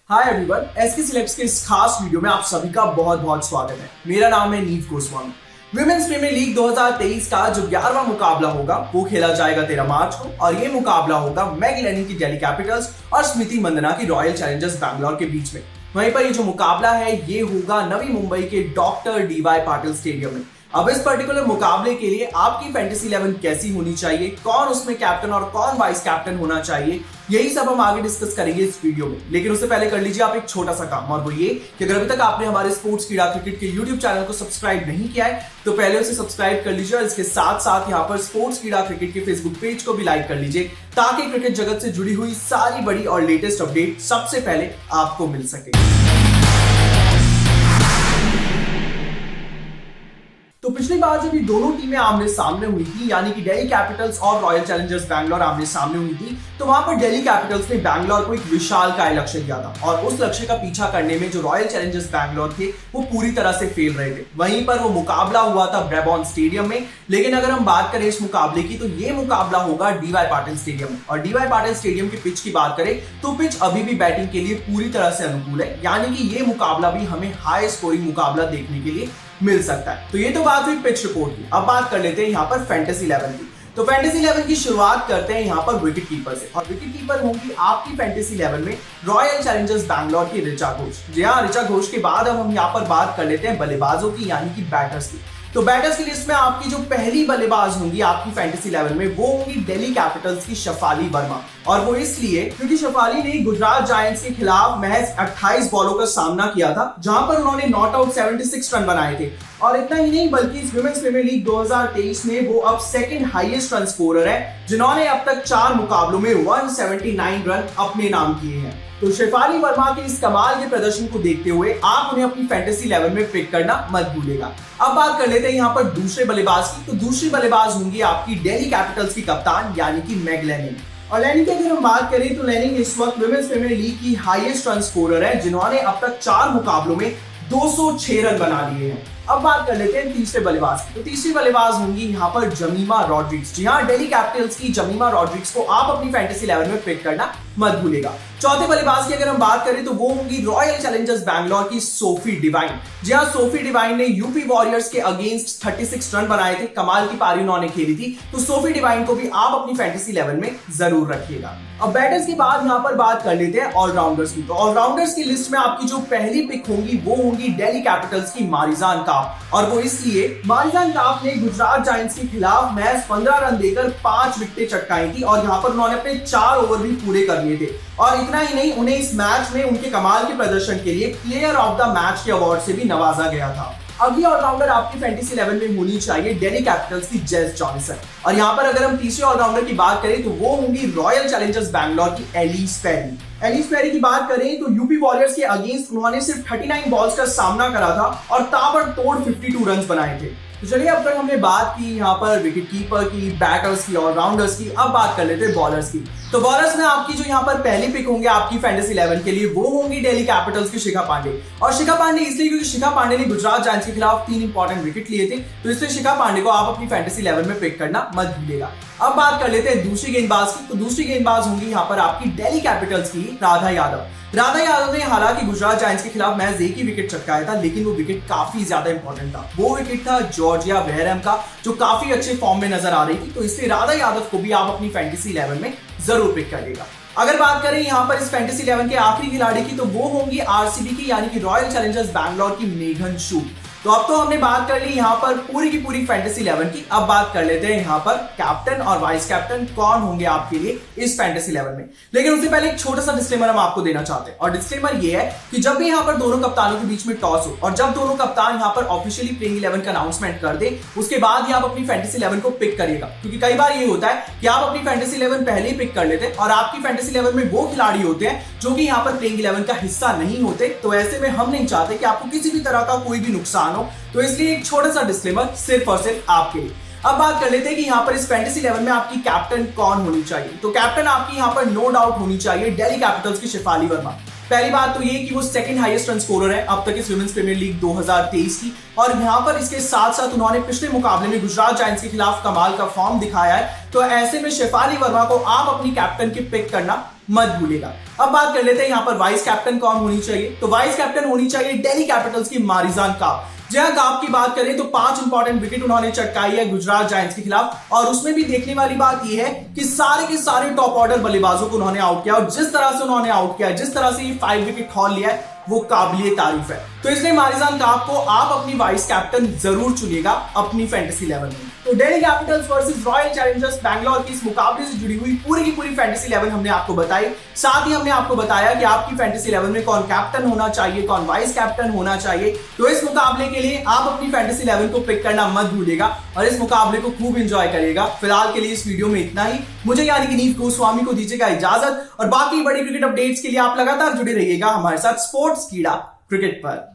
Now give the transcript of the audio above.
Hi everyone, SK selects के इस खास वीडियो में आप सभी का बहुत बहुत स्वागत है। मेरा नाम है नीव गोस्वामी। विमेंस प्रीमियर लीग 2023 का जो 11वां मुकाबला होगा वो खेला जाएगा 13 मार्च को और ये मुकाबला होगा मैग लेनिन की दिल्ली कैपिटल्स और स्मृति मंदना की रॉयल चैलेंजर्स बैंगलोर के बीच में। वहीं पर ये जो मुकाबला है ये होगा नवी मुंबई के डॉक्टर डीवाई पाटिल स्टेडियम में। अब इस पर्टिकुलर मुकाबले के लिए आपकी फैंटेसी 11 कैसी होनी चाहिए, कौन उसमें कैप्टन और कौन वाइस कैप्टन होना चाहिए, यही सब हम आगे डिस्कस करेंगे इस वीडियो में। लेकिन उससे पहले कर लीजिए आप एक छोटा सा काम, और वो ये कि अगर अभी तक आपने हमारे स्पोर्ट्स कीड़ा क्रिकेट के यूट्यूब चैनल को सब्सक्राइब नहीं किया है तो पहले उसे सब्सक्राइब कर लीजिए और इसके साथ साथ यहाँ पर स्पोर्ट्स कीड़ा क्रिकेट के फेसबुक पेज को भी लाइक कर लीजिए ताकि क्रिकेट जगत से जुड़ी हुई सारी बड़ी और लेटेस्ट अपडेट सबसे पहले आपको मिल सके। तो पिछली बार जब ये दोनों टीमें आमने सामने हुई थी, यानी कि दिल्ली कैपिटल्स और रॉयल चैलेंजर्स बैंगलोर आमने सामने हुई थी, तो वहां पर दिल्ली कैपिटल्स ने बैंगलोर को एक विशालकाय लक्ष्य दिया था और उस लक्ष्य का पीछा करने में जो रॉयल चैलेंजर्स बैंगलोर थे वो पूरी तरह से फेल रहे थे। वहीं पर वो मुकाबला हुआ था ब्रेबॉर्न स्टेडियम में। लेकिन अगर हम बात करें इस मुकाबले की तो ये मुकाबला होगा डीवाई पाटिल स्टेडियम में, और डीवाई पाटिल स्टेडियम की पिच की बात करें तो पिच अभी भी बैटिंग के लिए पूरी तरह से अनुकूल है, यानी कि ये मुकाबला भी हमें हाई स्कोरिंग मुकाबला देखने के लिए मिल सकता है। तो ये तो बात हुई पिच रिपोर्ट की। अब बात कर लेते हैं यहाँ पर फैंटेसी 11 की। तो फैंटेसी 11 की शुरुआत करते हैं यहाँ पर विकेट कीपर से, और विकेट कीपर होंगी आपकी फैंटेसी 11 में रॉयल चैलेंजर्स बैंगलोर की ऋचा घोष। जी हाँ, ऋचा घोष के बाद अब हम यहाँ पर बात कर लेते हैं बल्लेबाजों की, यानी कि बैटर्स की। तो बैटर्स की लिस्ट में आपकी जो पहली बल्लेबाज होंगी आपकी फैंटेसी 11 में वो होंगी दिल्ली कैपिटल्स की शेफाली वर्मा, और वो इसलिए क्योंकि शेफाली ने गुजरात जायंट्स के खिलाफ महज 28 बॉलों का सामना किया था, जहां पर उन्होंने नॉट आउट 76 रन बनाए थे। और इतना ही नहीं बल्कि इस विमेंस प्रीमियर लीग 2023 में वो अब सेकंड हाईएस्ट रन स्कोरर है, जिन्होंने अब तक 4 मुकाबलों में 179 रन अपने नाम किए हैं। तो शेफाली वर्मा के इस कमाल के प्रदर्शन को देखते हुए आप उन्हें अपनी फैंटेसी 11 में पिक करना मत भूलिएगा। अब बात कर लेते हैं यहाँ पर दूसरे बल्लेबाज की। तो दूसरी बल्लेबाज होंगी आपकी दिल्ली कैपिटल्स की कप्तान, यानी कि मैग लेनिन। और लेनिन की अगर हम बात करें तो लेनिन इस वक्त विमेंस प्रीमियर लीग की हाईएस्ट रन स्कोरर है, जिन्होंने अब तक 4 मुकाबलों में 206 रन बना लिए हैं। अब बात कर लेते हैं तीसरे बल्लेबाज की। तो तीसरी बल्लेबाज होंगी यहाँ पर जमीमा रॉड्रिग्स। जी हाँ, दिल्ली कैपिटल्स की जमीमा रॉड्रिग्स को आप अपनी फैंटेसी 11 में पिक करना मत भूलिएगा। चौथे बल्लेबाज की अगर हम बात करें तो वो होंगी रॉयल चैलेंजर्स बैंगलोर की सोफी डिवाइन। जी हाँ, सोफी डिवाइन ने यूपी वॉरियर्स के अगेंस्ट 36 रन बनाए थे, कमाल की पारी उन्होंने खेली थी। तो सोफी डिवाइन को भी आप अपनी फैंटेसी 11 में जरूर रखिएगा। अब बैटर्स के बाद यहाँ पर बात कर लेते हैं ऑलराउंडर्स की। तो ऑलराउंडर्स की लिस्ट में आपकी जो पहली पिक होंगी वो होंगी दिल्ली कैपिटल्स की मारिजान काफ, और वो इसलिए मारिजान काफ ने गुजरात जायंट्स के खिलाफ महज 15 रन देकर 5 विकेटें चटकाई थी, और यहाँ पर उन्होंने अपने 4 ओवर भी पूरे कर लिए थे। और इतना ही नहीं, उन्हें इस मैच में उनके कमाल के प्रदर्शन के लिए प्लेयर ऑफ द मैच के अवार्ड से भी नवाजा गया था। अगली ऑलराउंडर आपकी फैंटेसी 11 में होनी चाहिए दिल्ली कैपिटल्स की जेस जॉनसन, और यहाँ पर अगर हम तीसरे ऑलराउंडर की बात करें तो वो होंगी रॉयल चैलेंजर्स बैंगलोर की एलिस पेरी। एलिस पेरी की बात करें तो यूपी वॉरियर्स के अगेंस्ट उन्होंने सिर्फ 39 बॉल्स का सामना करा था और ताबड़तोड़ 52 रन बनाए थे। तो चलिए, अब तक हमने बात की यहाँ पर विकेट कीपर की, बैटर्स की, ऑलराउंडर्स की। अब बात कर लेते हैं बॉलर्स की। तो बॉलर्स में आपकी जो यहाँ पर पहली पिक होंगे आपकी फैंटेसी 11 के लिए वो होंगी दिल्ली कैपिटल्स की शिखा पांडे। और शिखा पांडे इसलिए क्योंकि शिखा पांडे ने गुजरात जायंट्स के खिलाफ 3 इंपॉर्टेंट विकेट लिए थे, तो इसलिए शिखा पांडे को आप अपनी फैंटेसी 11 में पिक करना मत भूलिएगा। अब बात कर लेते हैं दूसरी गेंदबाज की। तो दूसरी गेंदबाज होंगी यहाँ पर आपकी दिल्ली कैपिटल्स की राधा यादव। राधा यादव ने हालांकि गुजरात जायंट्स के खिलाफ महज एक ही विकेट चटकाया था, लेकिन वो विकेट काफी ज्यादा इंपॉर्टेंट था। वो विकेट था जॉर्जिया वेहरम का, जो काफी अच्छे फॉर्म में नजर आ रही थी। तो इसलिए राधा यादव को भी आप अपनी फैंटेसी 11 में जरूर पिक करिएगा। अगर बात करें यहाँ पर इस फैंटेसी 11 के आखिरी खिलाड़ी की तो वो होंगी आरसीबी की, यानी कि रॉयल चैलेंजर्स बैंगलोर की मेघन शूट। तो अब तो हमने बात कर ली यहाँ पर पूरी की पूरी फैंटेसी 11 की। अब बात कर लेते हैं यहाँ पर कैप्टन और वाइस कैप्टन कौन होंगे आपके लिए इस फैंटेसी 11 में। लेकिन उससे पहले एक छोटा सा डिस्क्लेमर हम आपको देना चाहते हैं, और डिस्क्लेमर ये है कि जब भी यहाँ पर दोनों कप्तानों के बीच में टॉस हो और जब दोनों कप्तान यहाँ पर ऑफिशियली प्लेइंग 11 का अनाउंसमेंट कर दे, उसके बाद ही आप अपनी फैंटेसी 11 को पिक करिएगा। क्योंकि कई बार ये होता है कि आप अपनी फैंटेसी 11 पहले ही पिक कर लेते हैं और आपकी फैंटेसी 11 में वो खिलाड़ी होते हैं जो कि यहाँ पर प्लेइंग 11 का हिस्सा नहीं होते। तो ऐसे में हम नहीं चाहते कि आपको किसी भी तरह का कोई भी नुकसान हो, तो इसलिए एक छोटा सा डिस्क्लेमर सिर्फ और सिर्फ आपके लिए। अब बात कर लेते हैं कि यहाँ पर इस फैंटेसी 11 में आपकी कैप्टन कौन होनी चाहिए। तो कैप्टन आपकी यहाँ पर नो डाउट होनी चाहिए दिल्ली कैपिटल्स की शेफाली वर्मा। पहली बात तो ये कि वो सेकंड हाईएस्ट रन स्कोरर है अब तक इस विमेंस प्रीमियर लीग 2023 की, और यहाँ पर इसके साथ साथ उन्होंने पिछले मुकाबले में गुजरात जायंट्स के खिलाफ कमाल का फॉर्म दिखाया है। तो ऐसे में शेफाली वर्मा को आप अपनी कैप्टन की पिक करना मत भूलिएगा। अब बात कर लेते हैं यहाँ पर वाइस कैप्टन कौन होनी चाहिए। तो वाइस कैप्टन होनी चाहिए दिल्ली कैपिटल्स की मारिजान काप। जहां काप की बात करें तो 5 इंपॉर्टेंट विकेट उन्होंने चटकाई है गुजरात जायंट्स के खिलाफ, और उसमें भी देखने वाली बात यह है कि सारे के सारे टॉप ऑर्डर बल्लेबाजों को उन्होंने आउट किया, और जिस तरह से उन्होंने आउट किया, जिस तरह से ये 5 विकेट हॉल लिया है, वो काबिलियत तारीफ है। तो इसलिए मारिजान काप को आप अपनी वाइस कैप्टन जरूर चुनिएगा अपनी फैंटेसी लेवल में। तो Delhi Capitals versus royal Challengers Bangalore की इस मुकाबले से जुड़ी हुई पूरी की पूरी फैंटेसी लेवल हमने आपको बताई। साथ ही हमने आपको बताया कि आपकी फैंटेसी लेवल में कौन कैप्टन होना चाहिए, कौन वाइस कैप्टन होना चाहिए। तो इस मुकाबले के लिए आप अपनी फैंटेसी लेवल को पिक करना मत भूलिएगा और इस मुकाबले को खूब एंजॉय करिएगा। फिलहाल के लिए इस वीडियो में इतना ही। मुझे यानी कि नीत गोस्वामी को दीजिएगा इजाजत, और बाकी बड़ी क्रिकेट अपडेट्स के लिए आप लगातार जुड़े रहिएगा हमारे साथ स्पोर्ट्स कीड़ा क्रिकेट पर।